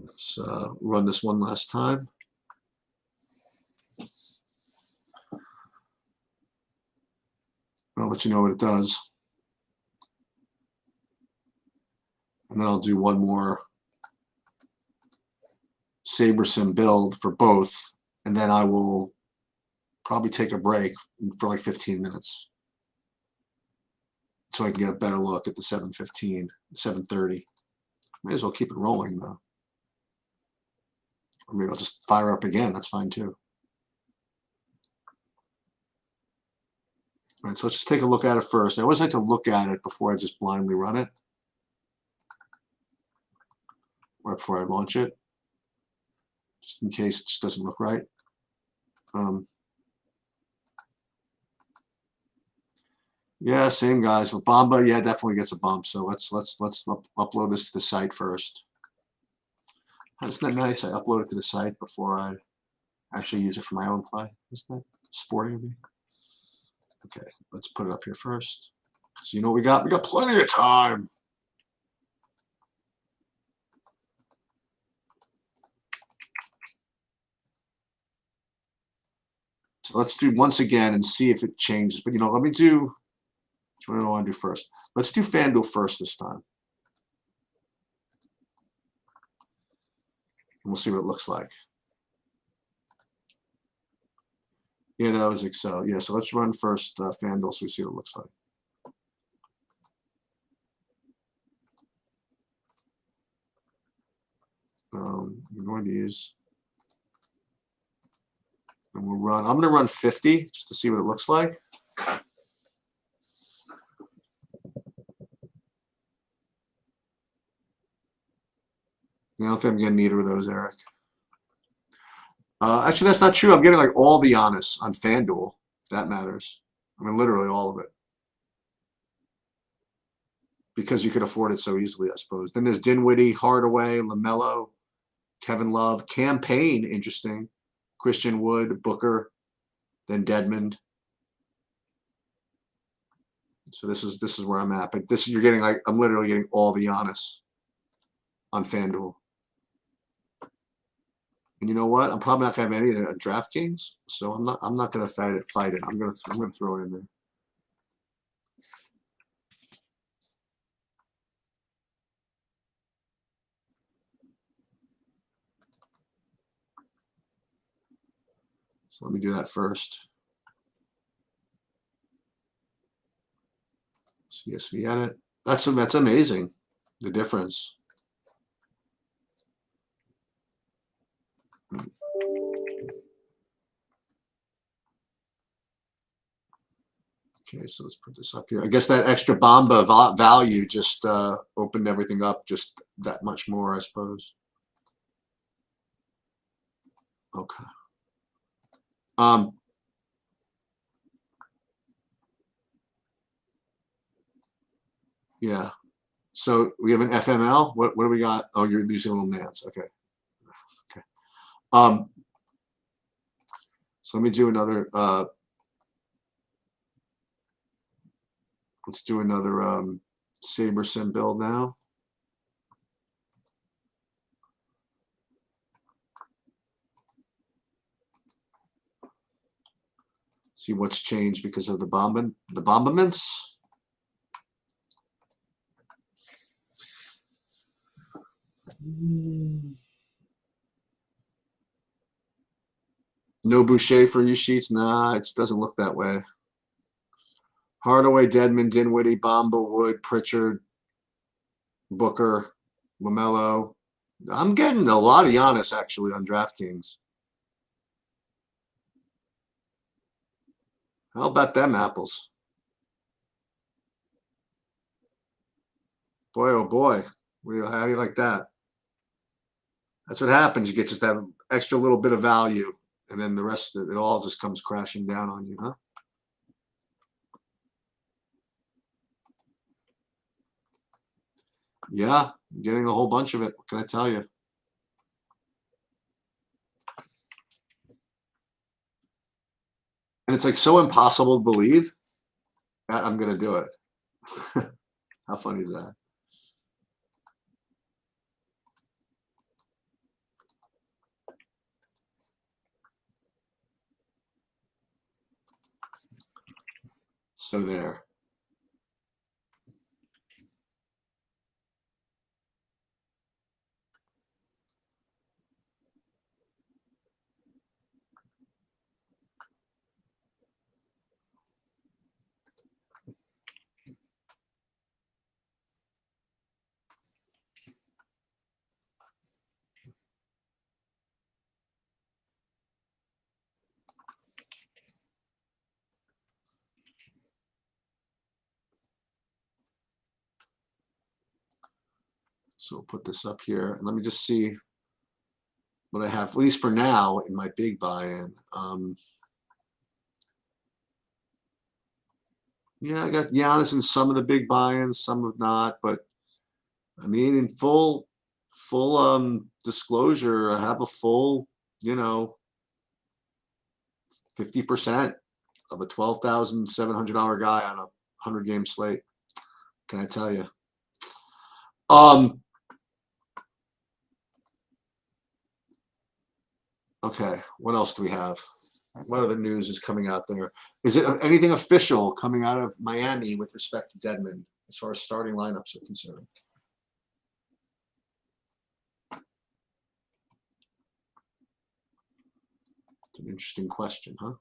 Let's run this one last time. I'll let you know what it does. And then I'll do one more SaberSim build for both. And then I will probably take a break for like 15 minutes. So I can get a better look at the 7:15, 7:30. May as well keep it rolling though. Or maybe I'll just fire up again. That's fine too. All right, so let's just take a look at it first. I always like to look at it before I just blindly run it. Or before I launch it. Just in case it just doesn't look right. Yeah, same guys. But Bamba, yeah, definitely gets a bump. So let's upload this to the site first. Isn't that nice? I upload it to the site before I actually use it for my own play. Isn't that sporting of me? Okay, let's put it up here first. So you know what we got? We got plenty of time. So let's do once again and see if it changes. But you know, let me do. What do I want to do first? Let's do FanDuel first this time. And we'll see what it looks like. Yeah, that was Excel. Yeah, so let's run first FanDuel so we see what it looks like. Ignore these. And we'll run. I'm going to run 50 just to see what it looks like. I don't think I'm getting either of those, Eric. Actually, that's not true. I'm getting like all the honest on FanDuel, if that matters. I mean, literally all of it. Because you could afford it so easily, I suppose. Then there's Dinwiddie, Hardaway, LaMelo, Kevin Love, Campaign, interesting. Christian Wood, Booker, then Dedmond. So this is where I'm at. But this is, you're getting like, I'm literally getting all the honest on FanDuel. And you know what? I'm probably not gonna have any of the DraftKings, so I'm not gonna fight it. I'm gonna throw it in there. So let me do that first. CSV edit. That's amazing. The difference. Okay, so let's put this up here. I guess that extra Bamba value just opened everything up just that much more, I suppose. Okay. Yeah. So we have an FML. What do we got? Oh, you're using little Nance. Okay. Okay. So let me do another. Let's do another SaberSim build now. See what's changed because of the bombardments. No Boucher for you sheets? Nah, it doesn't look that way. Hardaway, Dedmon, Dinwiddie, Bamba, Wood, Pritchard, Booker, LaMelo. I'm getting a lot of Giannis actually on DraftKings. How about them apples? Boy, oh boy. How do you like that? That's what happens. You get just that extra little bit of value, and then the rest of it all just comes crashing down on you, huh? Yeah, I'm getting a whole bunch of it. What can I tell you? And it's like so impossible to believe that I'm going to do it. How funny is that? So there. So we'll put this up here, and let me just see what I have, at least for now, in my big buy-in. Yeah, I got Giannis in some of the big buy-ins, some have not, but I mean, in full disclosure, I have a full, 50% of a $12,700 guy on a 100-game slate. Can I tell you? Okay, what else do we have? What other news is coming out there? Is it anything official coming out of Miami with respect to Dedmon as far as starting lineups are concerned? It's an interesting question, huh?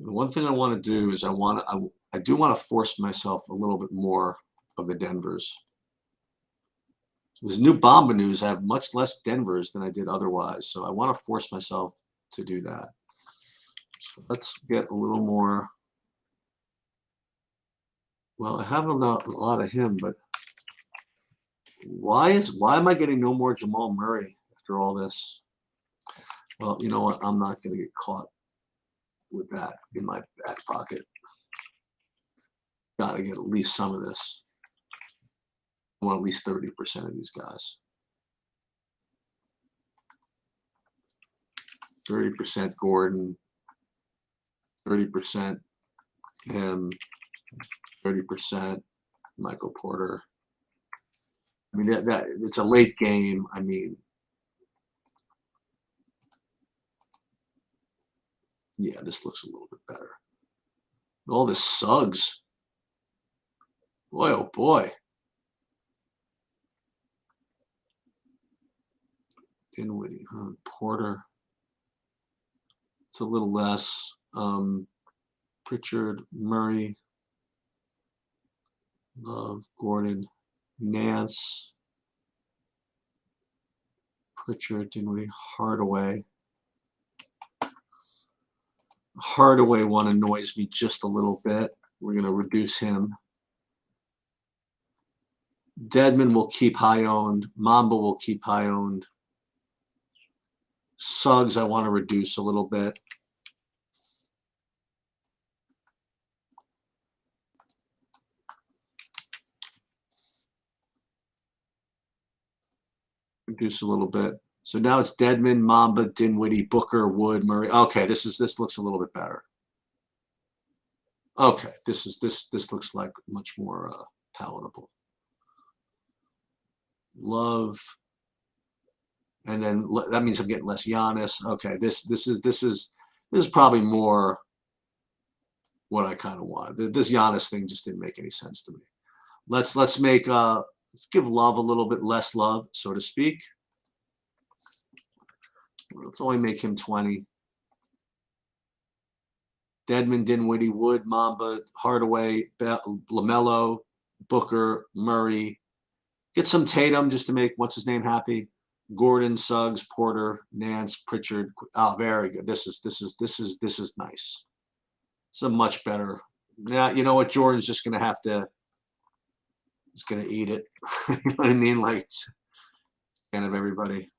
The one thing I want to do is I do want to force myself a little bit more of the Denvers. This new Bamba news, I have much less Denvers than I did otherwise, so I want to force myself to do that. So let's get a little more. Well, I have a lot of him, but why am I getting no more Jamal Murray after all this? Well, you know what? I'm not going to get caught with that in my back pocket. Got to get at least some of this. I want at least 30% of these guys. 30% Gordon, 30% him, 30% Michael Porter. I mean, that it's a late game. I mean, yeah, this looks a little bit better. All this Suggs. Boy, oh boy. Dinwiddie, huh? Porter. It's a little less. Pritchard, Murray, Love, Gordon, Nance, Pritchard, Dinwiddie, Hardaway. Hardaway one annoys me just a little bit. We're going to reduce him. Dedman will keep high owned. Mamba will keep high owned. Suggs I want to reduce a little bit. Reduce a little bit. So now it's Dedman, Mamba, Dinwiddie, Booker, Wood, Murray. Okay, this looks a little bit better. Okay, this looks like much more palatable. Love, and then that means I'm getting less Giannis. Okay, this is probably more what I kind of wanted. This Giannis thing just didn't make any sense to me. Let's give Love a little bit less love, so to speak. Let's only make him 20. Dedman, Dinwiddie, Wood, Mamba, Hardaway, LaMelo, Booker, Murray. Get some Tatum just to make what's his name happy. Gordon, Suggs, Porter, Nance, Pritchard. Oh, very good. This is nice. It's a much better. Now you know what, Jordan's just gonna have to. He's gonna eat it. You know what I mean? Like, kind of everybody.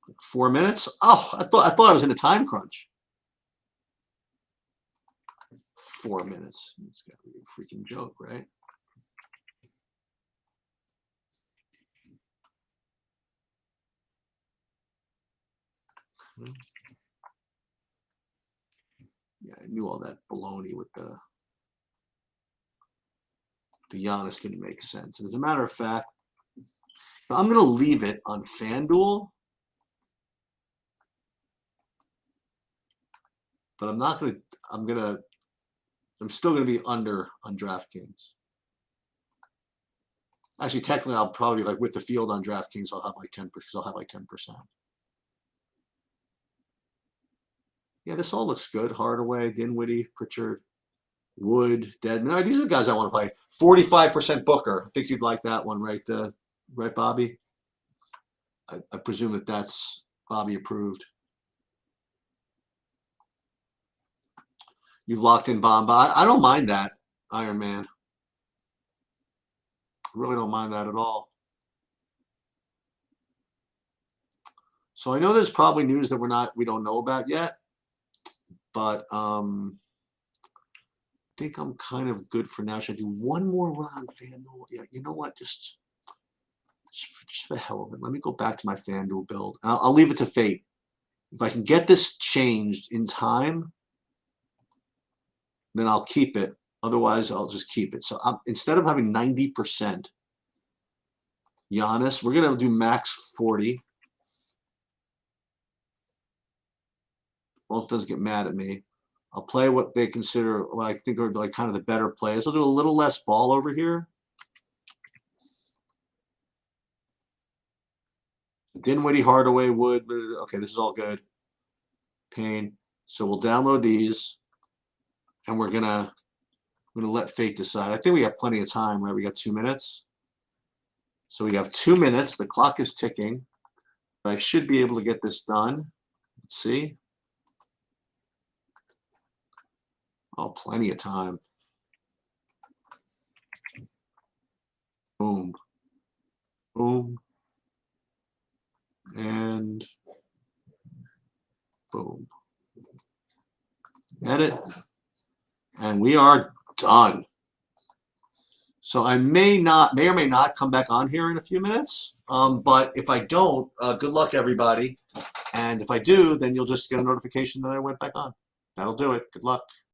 Like 4 minutes. Oh, I thought I was in a time crunch. 4 minutes. It's got to be a freaking joke, right? Yeah, I knew all that baloney with the Giannis didn't make sense. And as a matter of fact, I'm going to leave it on FanDuel, but I'm not going to. I'm still going to be under on DraftKings. Actually, technically, I'll probably like with the field on DraftKings, I'll have like 10% because I'll have like 10%. Yeah, this all looks good. Hardaway, Dinwiddie, Pritchard, Wood, Dedman. These are the guys I want to play. 45% Booker. I think you'd like that one, right? Right, Bobby? I presume that's Bobby approved. You've locked in Bamba. I don't mind that, Iron Man. I really don't mind that at all. So I know there's probably news that we don't know about yet, but I think I'm kind of good for now. Should I do one more run on FanDuel? Yeah, you know what? Just for the hell of it, let me go back to my FanDuel build. I'll leave it to fate. If I can get this changed in time, then I'll keep it. Otherwise, I'll just keep it. So instead of having 90% Giannis, we're going to do max 40. Both doesn't get mad at me. I'll play what they consider, what I think are like kind of the better plays. I'll do a little less ball over here. Dinwiddie, Hardaway, Wood. Okay, this is all good. Payne. So we'll download these, and we're gonna let fate decide. I think we have plenty of time, right? We got 2 minutes. So we have 2 minutes. The clock is ticking. I should be able to get this done. Let's see. Oh, plenty of time. Boom. Boom. And boom. Edit. And we are done. So I may or may not come back on here in a few minutes. But if I don't, good luck, everybody. And if I do, then you'll just get a notification that I went back on. That'll do it. Good luck.